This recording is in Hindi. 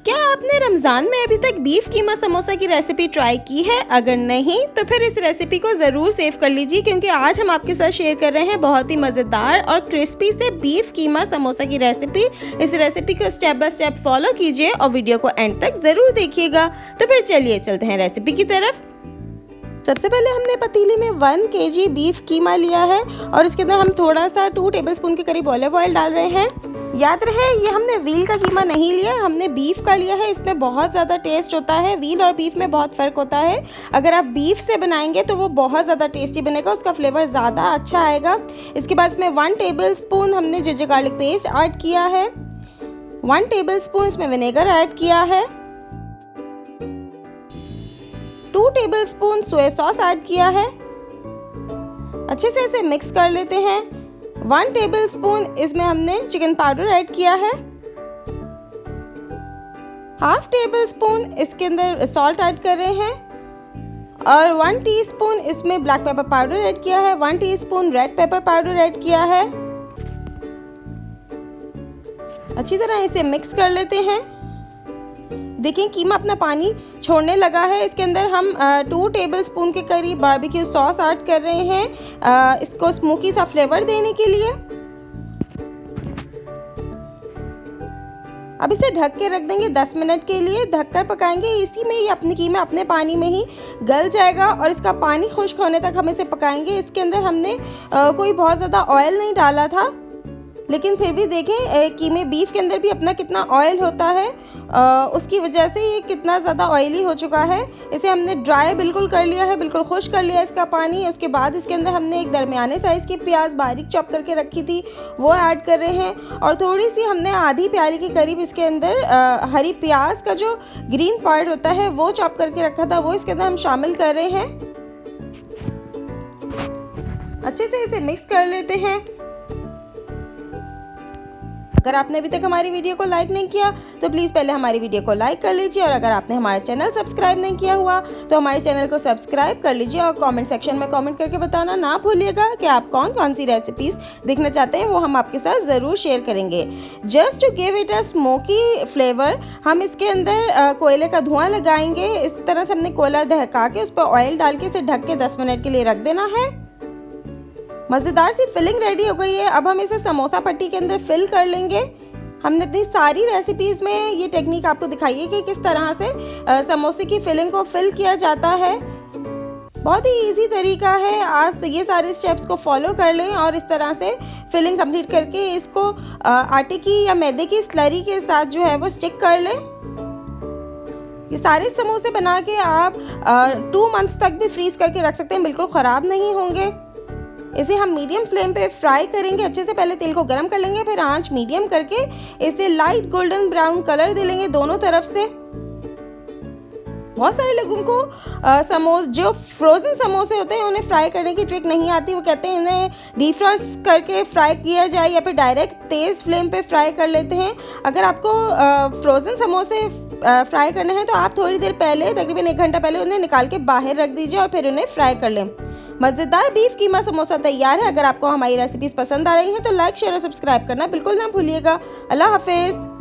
क्या आपने रमज़ान में अभी तक बीफ कीमा समोसा की रेसिपी ट्राई की है? अगर नहीं तो फिर इस रेसिपी को ज़रूर सेव कर लीजिए, क्योंकि आज हम आपके साथ शेयर कर रहे हैं बहुत ही मज़ेदार और क्रिस्पी से बीफ कीमा समोसा की रेसिपी। इस रेसिपी को स्टेप बाय स्टेप फॉलो कीजिए और वीडियो को एंड तक ज़रूर देखिएगा। तो फिर चलिए चलते हैं रेसिपी की तरफ। सबसे पहले हमने पतीले में 1 kg बीफ कीमा लिया है और इसके अंदर हम थोड़ा सा 2 टेबलस्पून के करीब ऑलिव ऑयल डाल रहे हैं। याद रहे ये हमने व्हील का कीमा नहीं लिया, हमने बीफ का लिया है। इसमें बहुत ज़्यादा टेस्ट होता है, व्हील और बीफ में बहुत फ़र्क होता है। अगर आप बीफ से बनाएंगे तो वो बहुत ज़्यादा टेस्टी बनेगा, उसका फ्लेवर ज़्यादा अच्छा आएगा। इसके बाद इसमें 1 टेबलस्पून हमने जिंजर गार्लिक पेस्ट ऐड किया है, 1 टेबलस्पून इसमें विनेगर ऐड किया है, 2 टेबलस्पून सोया सॉस ऐड किया है। अच्छे से इसे मिक्स कर लेते हैं। 1 टेबलस्पून इसमें हमने चिकन पाउडर ऐड किया है, हाफ टेबलस्पून इसके अंदर सॉल्ट ऐड कर रहे हैं और 1 टीस्पून इसमें ब्लैक पेपर पाउडर ऐड किया है, 1 teaspoon red pepper powder add किया है। अच्छी तरह इसे मिक्स कर लेते हैं। देखिए कीमा अपना पानी छोड़ने लगा है। इसके अंदर हम 2 टेबलस्पून के करीब बारबेक्यू सॉस ऐड कर रहे हैं, इसको स्मोकी सा फ्लेवर देने के लिए। अब इसे ढक के रख देंगे 10 मिनट के लिए, ढककर पकाएंगे। इसी में ये अपनी कीमा अपने पानी में ही गल जाएगा और इसका पानी खुश्क होने तक हम इसे पकाएंगे। इसके अंदर हमने कोई बहुत ज़्यादा ऑयल नहीं डाला था, लेकिन फिर भी देखें कीमे बीफ के अंदर भी अपना कितना ऑयल होता है, उसकी वजह से ये कितना ज़्यादा ऑयली हो चुका है। इसे हमने ड्राई बिल्कुल कर लिया है, बिल्कुल खुश्क कर लिया इसका पानी। उसके बाद इसके अंदर हमने एक दरमियाने साइज़ की प्याज बारीक चॉप करके रखी थी, वो ऐड कर रहे हैं और थोड़ी सी हमने आधी प्याली के करीब इसके अंदर हरी प्याज का जो ग्रीन पार्ट होता है वो चॉप करके रखा था, वो इसके अंदर हम शामिल कर रहे हैं। अच्छे से इसे मिक्स कर लेते हैं। अगर आपने अभी तक हमारी वीडियो को लाइक नहीं किया तो प्लीज़ पहले हमारी वीडियो को लाइक कर लीजिए, और अगर आपने हमारा चैनल सब्सक्राइब नहीं किया हुआ तो हमारे चैनल को सब्सक्राइब कर लीजिए और कमेंट सेक्शन में कमेंट करके बताना ना भूलिएगा कि आप कौन कौन सी रेसिपीज़ देखना चाहते हैं, वो हम आपके साथ ज़रूर शेयर करेंगे। Just to give it a smoky flavour हम इसके अंदर कोयले का धुआं लगाएंगे। इस तरह से हमने कोयला दहका के उस पर ऑयल डाल के इसे ढक के 10 मिनट के लिए रख देना है। मज़ेदार सी फिलिंग रेडी हो गई है। अब हम इसे समोसा पट्टी के अंदर फिल कर लेंगे। हमने इतनी सारी रेसिपीज़ में ये टेक्निक आपको दिखाई है कि किस तरह से समोसे की फिलिंग को फिल किया जाता है। बहुत ही इजी तरीका है, आज ये सारे स्टेप्स को फॉलो कर लें और इस तरह से फिलिंग कंप्लीट करके इसको आटे की या मैदे की स्लरी के साथ जो है वो स्टिक कर लें। ये सारे समोसे बना के आप 2 मंथ्स तक भी फ्रीज़ करके रख सकते हैं, बिल्कुल ख़राब नहीं होंगे। इसे हम मीडियम फ्लेम पे फ्राई करेंगे। अच्छे से पहले तेल को गरम कर लेंगे, फिर आंच मीडियम करके इसे लाइट गोल्डन ब्राउन कलर दे लेंगे दोनों तरफ से। बहुत सारे लोगों को जो फ्रोज़न समोसे होते हैं उन्हें फ्राई करने की ट्रिक नहीं आती। वो कहते हैं इन्हें डीप फ्राई करके फ्राई किया जाए या फिर डायरेक्ट तेज़ फ्लेम पे फ्राई कर लेते हैं। अगर आपको फ्रोज़न समोसे फ्राई करने हैं तो आप थोड़ी देर पहले, तकरीबन 1 घंटा पहले उन्हें निकाल के बाहर रख दीजिए और फिर उन्हें फ्राई कर लें। मज़ेदार बीफ कीमा समोसा तैयार है। अगर आपको हमारी रेसिपीज़ पसंद आ रही हैं तो लाइक, शेयर और सब्सक्राइब करना बिल्कुल ना भूलिएगा। अल्लाह हाफिज़।